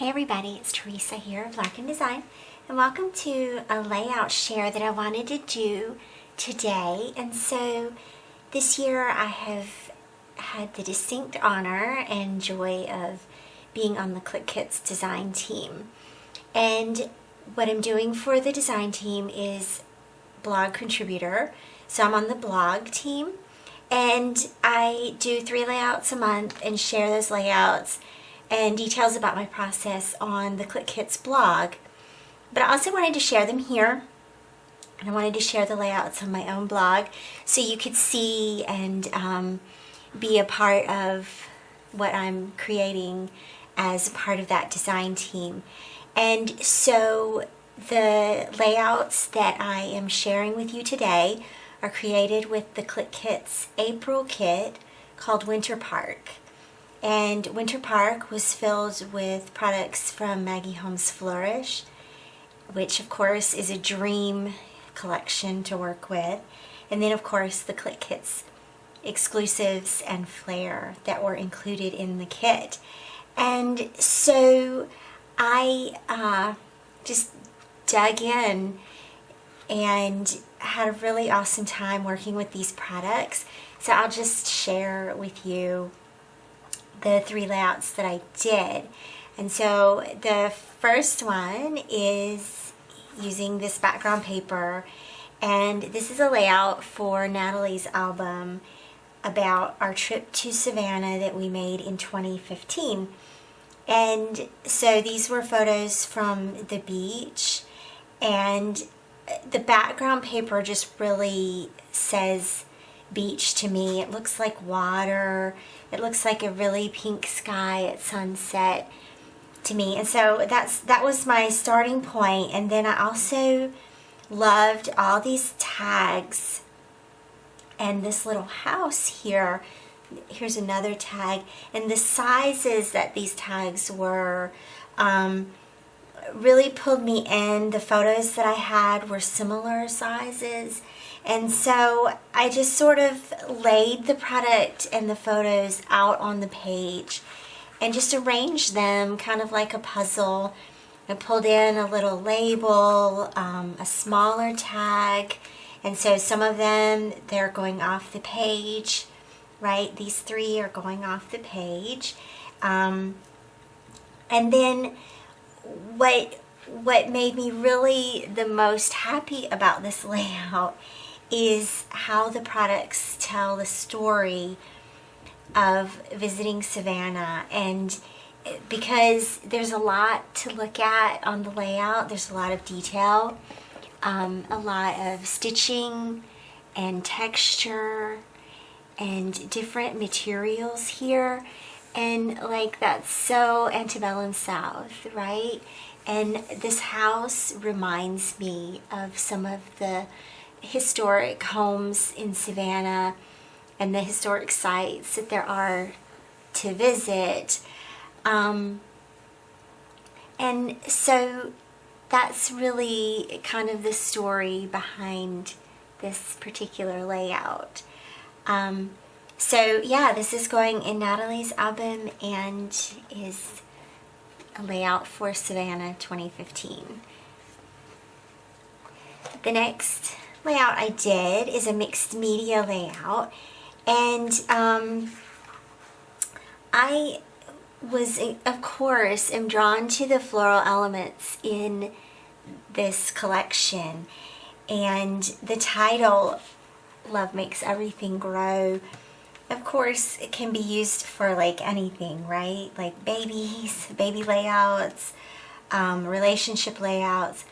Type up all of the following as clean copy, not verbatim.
Hey everybody, it's Theresa here of Larkin Design, and welcome to a layout share that I wanted to do today. And so this year I have had the distinct honor and joy of being on the Clique Kits design team. And what I'm doing for the design team is blog contributor. So I'm on the blog team, and I do 3 layouts a month and share those layouts and details about my process on the Clique Kits blog. But I also wanted to share them here, and I wanted to share the layouts on my own blog so you could see and be a part of what I'm creating as part of that design team. And so the layouts that I am sharing with you today are created with the Clique Kits April kit called Winter Park. And Winter Park was filled with products from Maggie Holmes Flourish, which of course is a dream collection to work with. And then of course the Clique Kits exclusives and flair that were included in the kit. And so I just dug in and had a really awesome time working with these products. So I'll just share with you the 3 layouts that I did. And so the first one is using this background paper, and this is a layout for Natalie's album about our trip to Savannah that we made in 2015. And so these were photos from the beach, and the background paper just really says beach to me. It looks like water. It looks like a really pink sky at sunset to me. And so that was my starting point. And then I also loved all these tags and this little house here. Here's another tag. And the sizes that these tags were really pulled me in. The photos that I had were similar sizes. And so I just sort of laid the product and the photos out on the page and just arranged them kind of like a puzzle. I pulled in a little label, a smaller tag, and so some of them, they're going off the page, right? These 3 are going off the page. And then what made me really the most happy about this layout is how the products tell the story of visiting Savannah. And because there's a lot to look at on the layout, there's a lot of detail, a lot of stitching and texture and different materials here. And like, that's so antebellum South, right? And this house reminds me of some of the historic homes in Savannah and the historic sites that there are to visit. And so that's really kind of the story behind this particular layout. So yeah, this is going in Natalie's album and is a layout for Savannah 2015. The next layout I did is a mixed media layout, and I was, of course, am drawn to the floral elements in this collection, and the title, Love Makes Everything Grow, of course, it can be used for like anything, right? Like baby layouts, relationship layouts,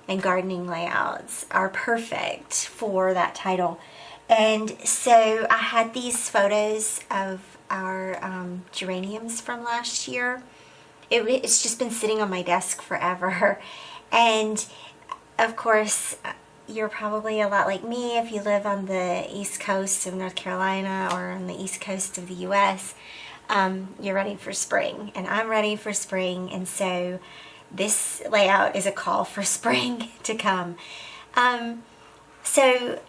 and gardening layouts are perfect for that title. And so I had these photos of our geraniums from last year. It's just been sitting on my desk forever. And of course, you're probably a lot like me if you live on the East Coast of North Carolina or on the East Coast of the US. You're ready for spring, and I'm ready for spring, and so this layout is a call for spring to come. So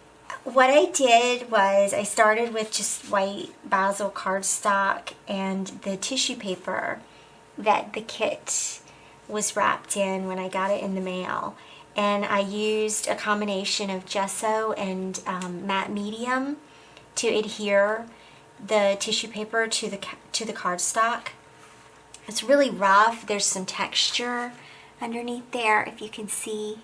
what I did was I started with just white basil cardstock and the tissue paper that the kit was wrapped in when I got it in the mail. And I used a combination of gesso and matte medium to adhere the tissue paper to the cardstock. It's really rough. There's some texture underneath there, if you can see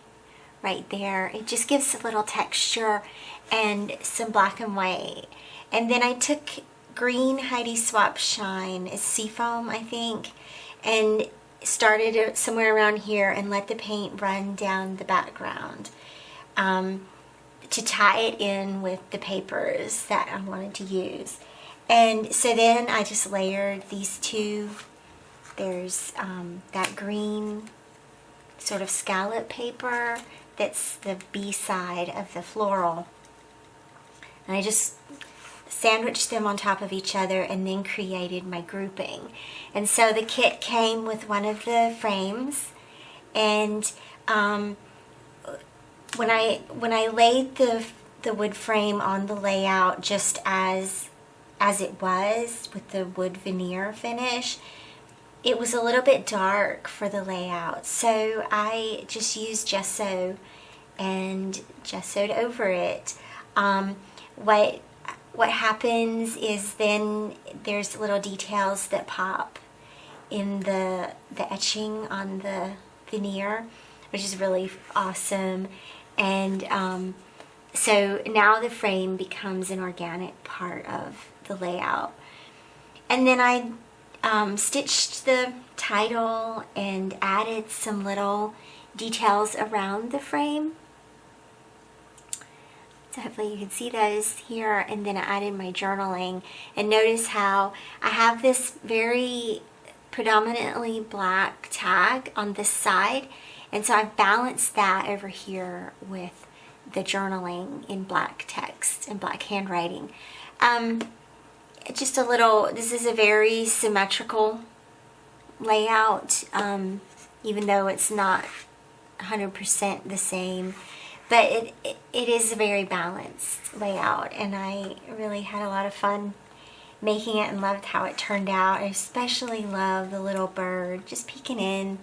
right there. It just gives a little texture and some black and white. And then I took green Heidi Swap Shine, it's seafoam, I think, and started it somewhere around here and let the paint run down the background to tie it in with the papers that I wanted to use. And so then I just layered these two. There's that green sort of scallop paper that's the B side of the floral. And I just sandwiched them on top of each other and then created my grouping. And so the kit came with one of the frames, and when I laid the wood frame on the layout just as it was with the wood veneer finish, it was a little bit dark for the layout, so I just used gesso and gessoed over it. What happens is then there's little details that pop in the etching on the veneer, which is really awesome. And so now the frame becomes an organic part of the layout. And then I stitched the title and added some little details around the frame. So hopefully you can see those here. And then I added my journaling. And notice how I have this very predominantly black tag on this side. And so I've balanced that over here with the journaling in black text and black handwriting. Just a little, this is a very symmetrical layout, even though it's not 100% the same. But it is a very balanced layout, and I really had a lot of fun making it and loved how it turned out. I especially love the little bird just peeking in,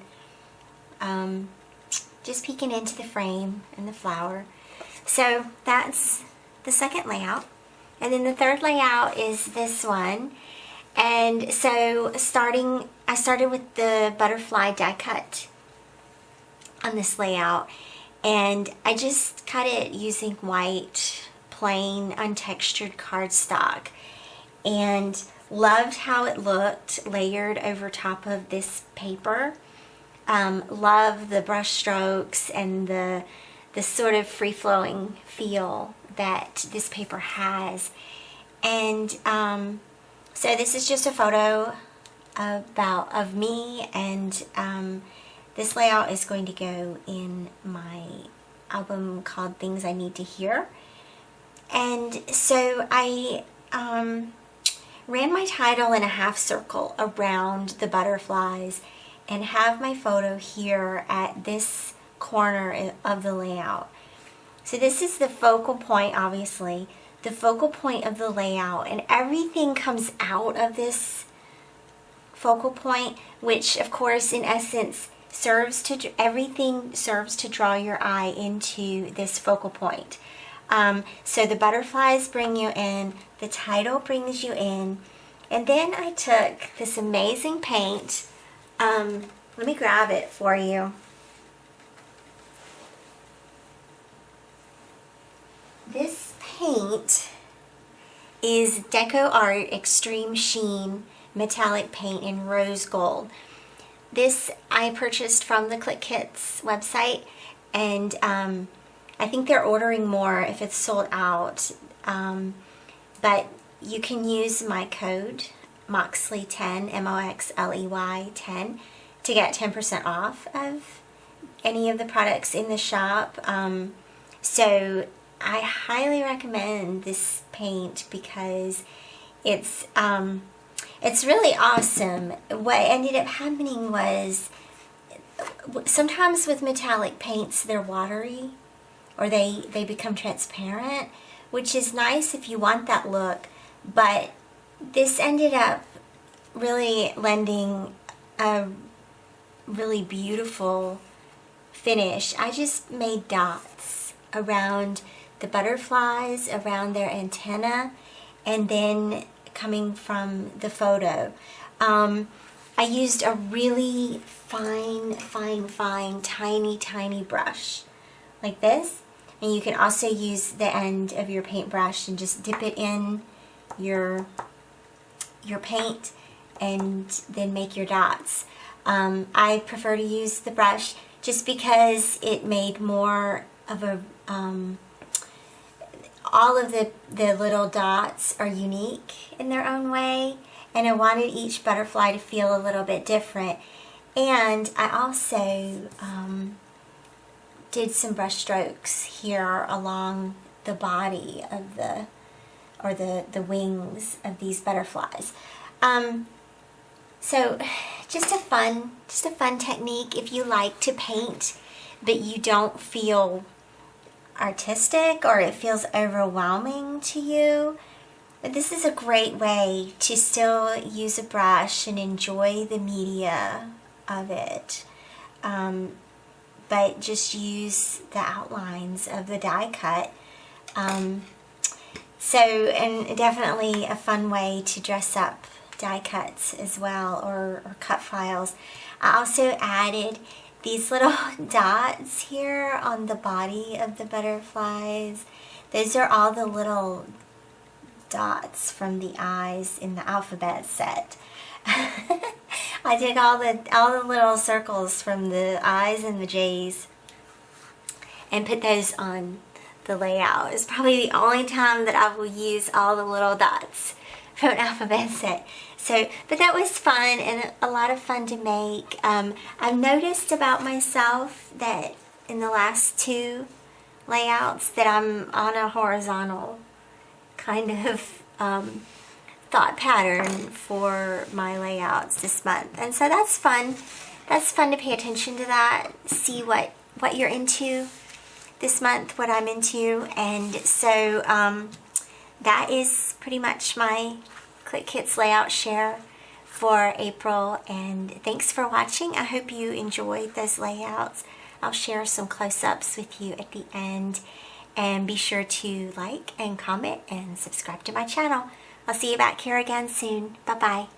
just peeking into the frame and the flower. So that's the second layout. And then the third layout is this one. And so I started with the butterfly die cut on this layout. And I just cut it using white, plain, untextured cardstock. And loved how it looked layered over top of this paper. Love the brush strokes and the sort of free-flowing feel that this paper has. And so this is just a photo of me, and this layout is going to go in my album called Things I Need to Hear. And so I ran my title in a half circle around the butterflies and have my photo here at this corner of the layout. So this is the focal point, obviously, the focal point of the layout, and everything comes out of this focal point, which of course in essence everything serves to draw your eye into this focal point. So the butterflies bring you in, the title brings you in, and then I took this amazing paint. Let me grab it for you. This paint is Deco Art Extreme Sheen Metallic Paint in Rose Gold. This I purchased from the Clique Kits website, and I think they're ordering more if it's sold out. But you can use my code Moxley10, MOXLEY 10, to get 10% off of any of the products in the shop. So I highly recommend this paint because it's really awesome. What ended up happening was sometimes with metallic paints they're watery or they become transparent, which is nice if you want that look, but this ended up really lending a really beautiful finish. I just made dots around the butterflies, around their antenna, and then coming from the photo. I used a really fine, tiny brush like this. And you can also use the end of your paintbrush and just dip it in your paint and then make your dots. I prefer to use the brush just because it made more of a, all of the little dots are unique in their own way, and I wanted each butterfly to feel a little bit different. And I also did some brush strokes here along the body of the wings of these butterflies. So just a fun technique if you like to paint but you don't feel artistic or it feels overwhelming to you. This is a great way to still use a brush and enjoy the media of it. But just use the outlines of the die cut. And definitely a fun way to dress up die cuts as well, or cut files. I also added these little dots here on the body of the butterflies. Those are all the little dots from the eyes in the alphabet set. I did all the little circles from the I's and the J's and put those on the layout. It's probably the only time that I will use all the little dots from an alphabet set. So, but that was fun and a lot of fun to make. I've noticed about myself that in the last two layouts that I'm on a horizontal kind of thought pattern for my layouts this month, and so that's fun. That's fun to pay attention to that, see what you're into this month, what I'm into. And so that is pretty much my Clique Kits layout share for April, and thanks for watching. I hope you enjoyed those layouts. I'll share some close-ups with you at the end, and be sure to like and comment and subscribe to my channel. I'll see you back here again soon. Bye-bye.